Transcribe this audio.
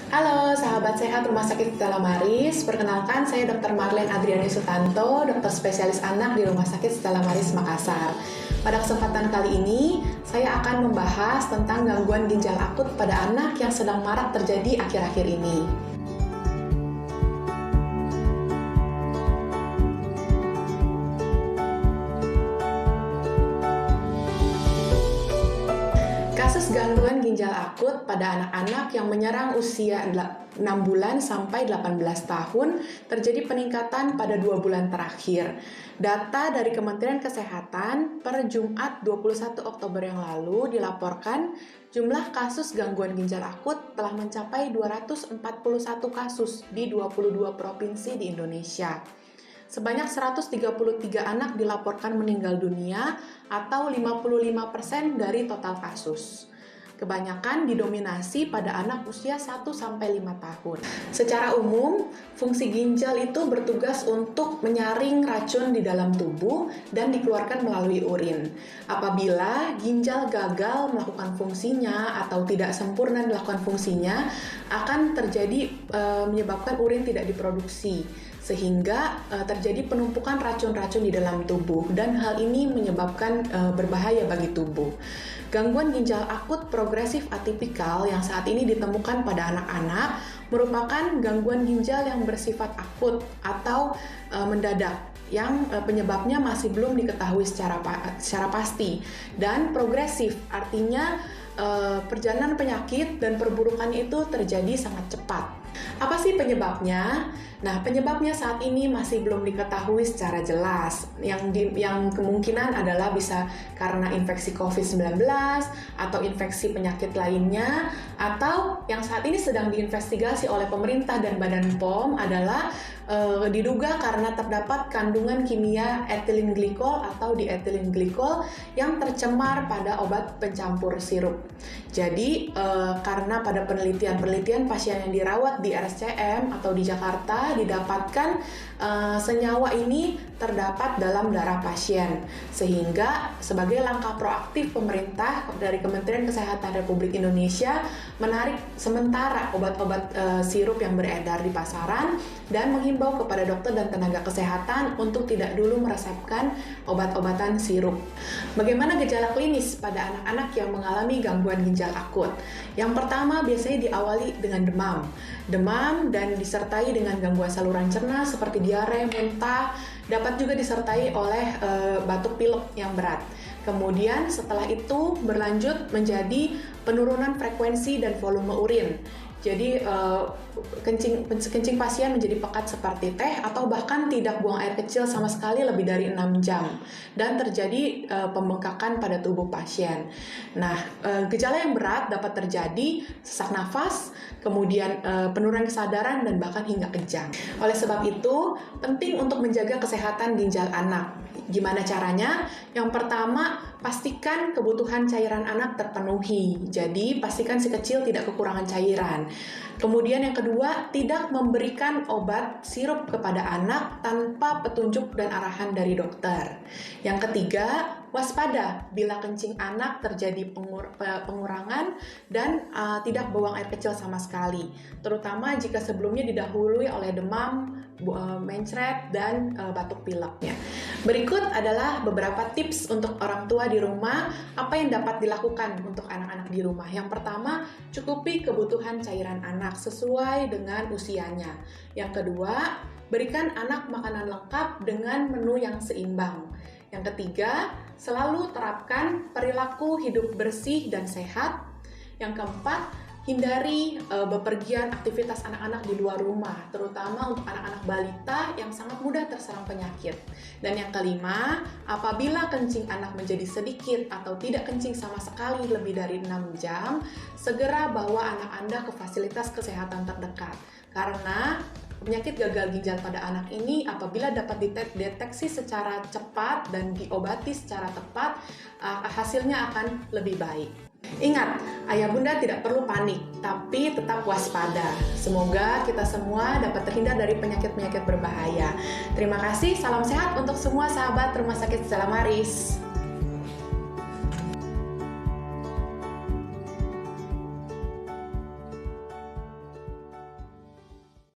Halo sahabat sehat Rumah Sakit Stella Maris, perkenalkan saya Dr. Marlene Adriani Sutanto, dokter spesialis anak di Rumah Sakit Stella Maris Makassar. Pada kesempatan kali ini, saya akan membahas tentang gangguan ginjal akut pada anak yang sedang marak terjadi akhir-akhir ini. Kasus gangguan ginjal akut pada anak-anak yang menyerang usia 6 bulan sampai 18 tahun terjadi peningkatan pada 2 bulan terakhir. Data dari Kementerian Kesehatan per Jumat 21 Oktober yang lalu dilaporkan jumlah kasus gangguan ginjal akut telah mencapai 241 kasus di 22 provinsi di Indonesia. Sebanyak 133 anak dilaporkan meninggal dunia atau 55% dari total kasus. Kebanyakan didominasi pada anak usia 1-5 tahun. Secara umum, fungsi ginjal itu bertugas untuk menyaring racun di dalam tubuh dan dikeluarkan melalui urin. Apabila ginjal gagal melakukan fungsinya atau tidak sempurna melakukan fungsinya, akan terjadi menyebabkan urin tidak diproduksi, sehingga terjadi penumpukan racun-racun di dalam tubuh, dan hal ini menyebabkan berbahaya bagi tubuh. Gangguan ginjal akut progresif atipikal yang saat ini ditemukan pada anak-anak merupakan gangguan ginjal yang bersifat akut atau mendadak, yang penyebabnya masih belum diketahui secara pasti, dan progresif artinya perjalanan penyakit dan perburukannya itu terjadi sangat cepat. Apa sih penyebabnya? Nah, penyebabnya saat ini masih belum diketahui secara jelas. Yang kemungkinan adalah bisa karena infeksi COVID-19 atau infeksi penyakit lainnya, atau yang saat ini sedang diinvestigasi oleh pemerintah dan Badan POM adalah diduga karena terdapat kandungan kimia ethylene glycol atau diethylene glycol yang tercemar pada obat pencampur sirup. Jadi karena pada penelitian pasien yang dirawat di RSCM atau di Jakarta didapatkan senyawa ini terdapat dalam darah pasien, sehingga sebagai langkah proaktif pemerintah dari Kementerian Kesehatan Republik Indonesia menarik sementara obat-obat sirup yang beredar di pasaran dan menghimbau kepada dokter dan tenaga kesehatan untuk tidak dulu meresepkan obat-obatan sirup. Bagaimana gejala klinis pada anak-anak yang mengalami gangguan ginjal akut? Yang pertama biasanya diawali dengan demam dan disertai dengan gangguan saluran cerna seperti diare, muntah, dapat juga disertai oleh batuk pilek yang berat. Kemudian setelah itu berlanjut menjadi penurunan frekuensi dan volume urin. Jadi kencing pasien menjadi pekat seperti teh atau bahkan tidak buang air kecil sama sekali lebih dari 6 jam, dan terjadi pembengkakan pada tubuh pasien. Nah, gejala yang berat dapat terjadi sesak nafas, kemudian penurunan kesadaran dan bahkan hingga kejang. Oleh sebab itu, penting untuk menjaga kesehatan ginjal anak. Gimana caranya? Yang pertama, pastikan kebutuhan cairan anak terpenuhi. Jadi, pastikan si kecil tidak kekurangan cairan. Kemudian yang kedua, tidak memberikan obat sirup kepada anak tanpa petunjuk dan arahan dari dokter. Yang ketiga, waspada bila kencing anak terjadi pengurangan dan tidak buang air kecil sama sekali, terutama jika sebelumnya didahului oleh demam, mencret, dan batuk pileknya. Berikut adalah beberapa tips untuk orang tua di rumah, apa yang dapat dilakukan untuk anak-anak di rumah. Yang pertama, cukupi kebutuhan cairan anak sesuai dengan usianya. Yang kedua, berikan anak makanan lengkap dengan menu yang seimbang. Yang ketiga, selalu terapkan perilaku hidup bersih dan sehat. Yang keempat, hindari bepergian aktivitas anak-anak di luar rumah, terutama untuk anak-anak balita yang sangat mudah terserang penyakit. Dan yang kelima, apabila kencing anak menjadi sedikit atau tidak kencing sama sekali lebih dari 6 jam, segera bawa anak Anda ke fasilitas kesehatan terdekat. Karena penyakit gagal ginjal pada anak ini apabila dapat dideteksi secara cepat dan diobati secara tepat, hasilnya akan lebih baik. Ingat, ayah bunda tidak perlu panik, tapi tetap waspada. Semoga kita semua dapat terhindar dari penyakit-penyakit berbahaya. Terima kasih, salam sehat untuk semua sahabat Rumah Sakit Stella Maris.